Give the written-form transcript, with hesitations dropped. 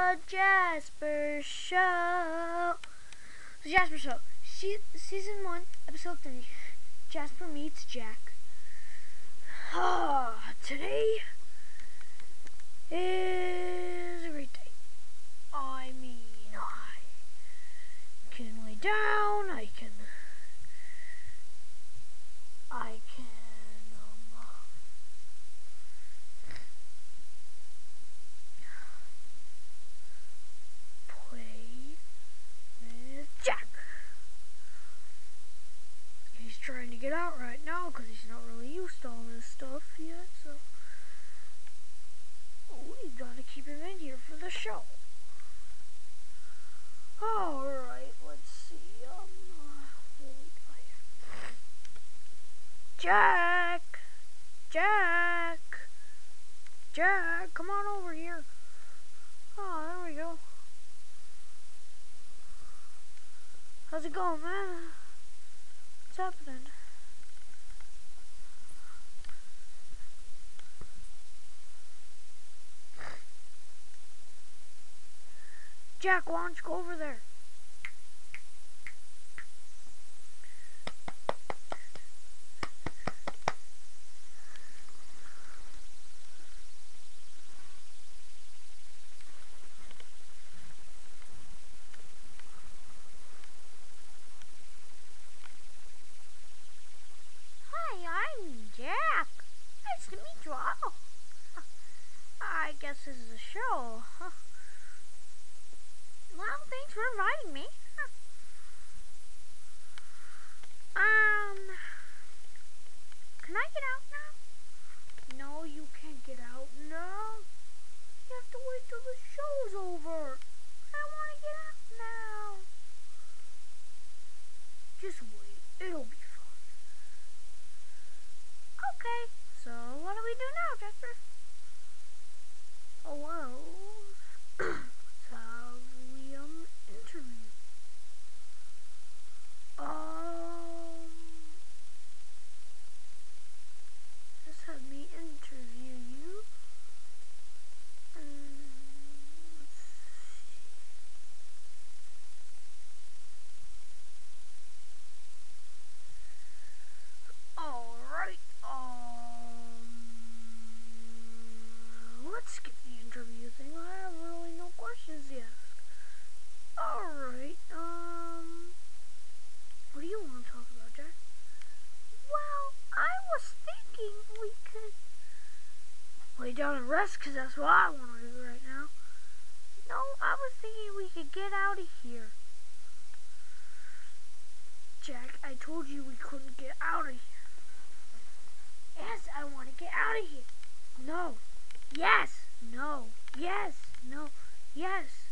the Jasper Show. The Jasper Show, Season 1, Episode 3. Jasper meets Jack. Today is a great day. I mean, I can lay down, I can play with Jack. He's trying to get out right now because he's not really used to all this stuff yet, so we gotta keep him in here for the show. Alright, let's see, what we got here? Jack, come on over here. Oh, there we go. How's it going, man? What's happening? Jack, why don't you go over there? Jack, nice to meet you all. I guess this is a show. Well, thanks for inviting me. Can I get out now? No, you can't get out now. You have to wait till the show's over. I want to get out now. Just wait, it'll be fun. Okay, so what do we do now, Jasper? Oh, well, let's have we, interview. Let's have me interview you. Let's see. Alright, let's skip the interview thing. I have really no questions to ask. Alright, what do you want to talk about, Jack? Well, I was thinking we could lay down and rest, because that's what I want to do right now. No, I was thinking we could get out of here. Jack, I told you we couldn't get out of here. Yes, I want to get out of here. No. Yes. No. Yes. No. Yes.